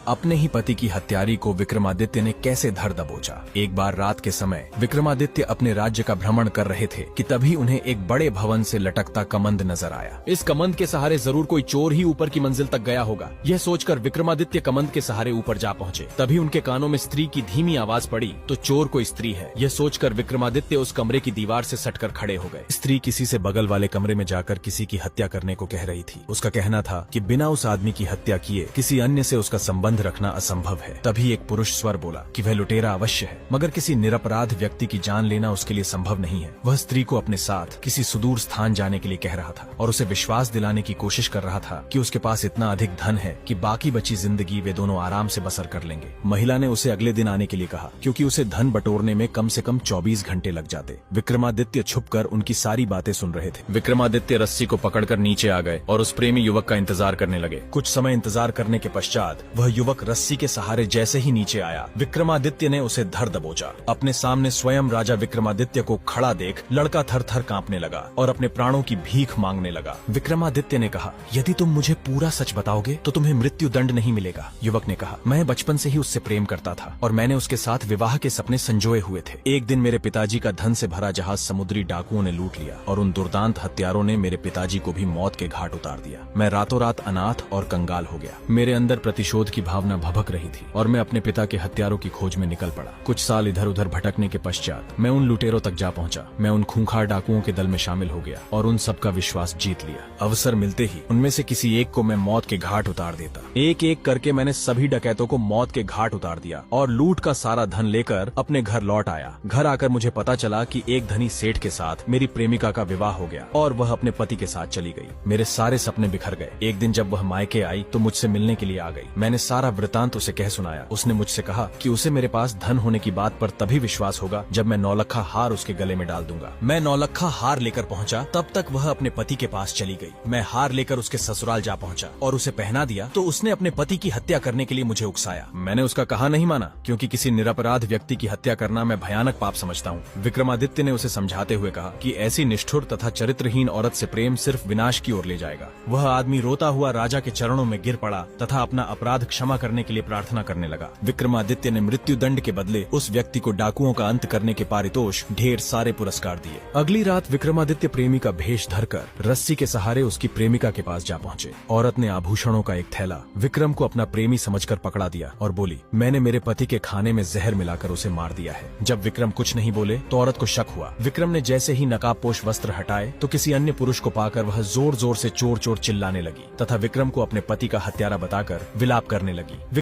अपने ही पति की हत्यारी को विक्रमादित्य ने कैसे धर दबोचा। एक बार रात के समय विक्रमादित्य अपने राज्य का भ्रमण कर रहे थे कि तभी उन्हें एक बड़े भवन से लटकता कमंद नजर आया। इस कमंद के सहारे जरूर कोई चोर ही ऊपर की मंजिल तक गया होगा। यह सोचकर विक्रमादित्य कमंद के सहारे ऊपर जा पहुंचे। तभी उनके कानों में स्त्री की धीमी आवाज पड़ी तो चोर कोई स्त्री है। यह सोचकर विक्रमादित्य उस कमरे की दीवार से सटकर खड़े हो गए। स्त्री किसी से बगल वाले कमरे में जाकर किसी की हत्या करने को कह रही थी। उसका कहना था कि बिना उस आदमी की हत्या किए किसी अन्य से उसका संबंध रखना असंभव है। तभी एक पुरुष स्वर बोला कि वह लुटेरा अवश्य है, मगर किसी निरपराध व्यक्ति की जान लेना उसके लिए संभव नहीं है। वह स्त्री को अपने साथ किसी सुदूर स्थान जाने के लिए कह रहा था और उसे विश्वास दिलाने की कोशिश कर रहा था कि उसके पास इतना अधिक धन है कि बाकी बची जिंदगी वे दोनों आराम से बसर कर लेंगे। महिला ने उसे अगले दिन आने के लिए कहा क्योंकि उसे धन बटोरने में कम से कम 24 घंटे लग जाते। विक्रमादित्य छुपकर उनकी सारी बातें सुन रहे थे। विक्रमादित्य रस्सी को पकड़कर नीचे आ गए और उस प्रेमी युवक का इंतजार करने लगे। कुछ समय इंतजार करने के पश्चात वह युवक रस्सी के सहारे जैसे ही नीचे आया, विक्रमादित्य ने उसे धर दबोचा। अपने सामने स्वयं राजा विक्रमादित्य को खड़ा देख लड़का थर-थर कांपने लगा और अपने प्राणों की भीख मांगने लगा। विक्रमादित्य ने कहा, यदि तुम मुझे पूरा सच बताओगे तो तुम्हें मृत्यु दंड नहीं मिलेगा। युवक ने कहा, मैं बचपन से ही उससे प्रेम करता था और मैंने उसके साथ विवाह के सपने संजोए हुए थे। एक दिन मेरे पिताजी का धन से भरा जहाज समुद्री डाकुओं ने लूट लिया और उन दुर्दांत हत्यारों ने मेरे पिताजी को भी मौत के घाट उतार दिया। मैं रातों रात अनाथ और कंगाल हो गया। मेरे अंदर प्रतिशोध की भावना भभक रही थी और मैं अपने पिता के हत्यारों की खोज में निकल पड़ा। कुछ साल इधर उधर भटकने के पश्चात मैं उन लुटेरों तक जा पहुंचा। मैं उन खूंखार डाकुओं के दल में शामिल हो गया और उन सबका विश्वास जीत लिया। अवसर मिलते ही उनमें से किसी एक को मैं मौत के घाट उतार देता। एक एक करके मैंने सभी डकैतों को मौत के घाट उतार दिया और लूट का सारा धन लेकर अपने घर लौट आया। घर आकर मुझे पता चला कि एक धनी सेठ के साथ मेरी प्रेमिका का विवाह हो गया और वह अपने पति के साथ चली गई। मेरे सारे सपने बिखर गए। एक दिन जब वह मायके आई तो मुझसे मिलने के लिए आ गई। मैंने सारा वृतांत उसे कह सुनाया। उसने मुझसे कहा कि उसे मेरे पास धन होने की बात पर तभी विश्वास होगा जब मैं 9 लखा हार उसके गले में डाल दूंगा। मैं 9 लखा हार लेकर पहुंचा, तब तक वह अपने पति के पास चली गई। मैं हार लेकर उसके ससुराल जा पहुंचा और उसे पहना दिया तो उसने अपने पति की हत्या करने के लिए मुझे उकसाया। मैंने उसका कहा नहीं माना क्योंकि किसी निरपराध व्यक्ति की हत्या करना मैं भयानक पाप समझता हूँ। विक्रमादित्य ने उसे समझाते हुए कहा कि ऐसी निष्ठुर तथा चरित्रहीन औरत से प्रेम सिर्फ विनाश की ओर ले जाएगा। वह आदमी रोता हुआ राजा के चरणों में गिर पड़ा तथा अपना अपराध क्षमा करने के लिए प्रार्थना करने लगा। विक्रमादित्य ने मृत्यु दंड के बदले उस व्यक्ति को डाकुओं का अंत करने के पारितोष ढेर सारे पुरस्कार दिए। अगली रात विक्रमादित्य प्रेमी का भेष धरकर रस्सी के सहारे उसकी प्रेमिका के पास जा पहुंचे। औरत ने आभूषणों का एक थैला विक्रम को अपना प्रेमी समझकर पकड़ा दिया और बोली, मैंने मेरे पति के खाने में जहर मिलाकर उसे मार दिया है। जब विक्रम कुछ नहीं बोले तो औरत को शक हुआ। विक्रम ने जैसे ही नकाबपोश वस्त्र हटाए तो किसी अन्य पुरुष को पाकर वह जोर जोर से चोर चोर चिल्लाने लगी तथा विक्रम को अपने पति का हत्यारा बताकर विलाप करने लगी।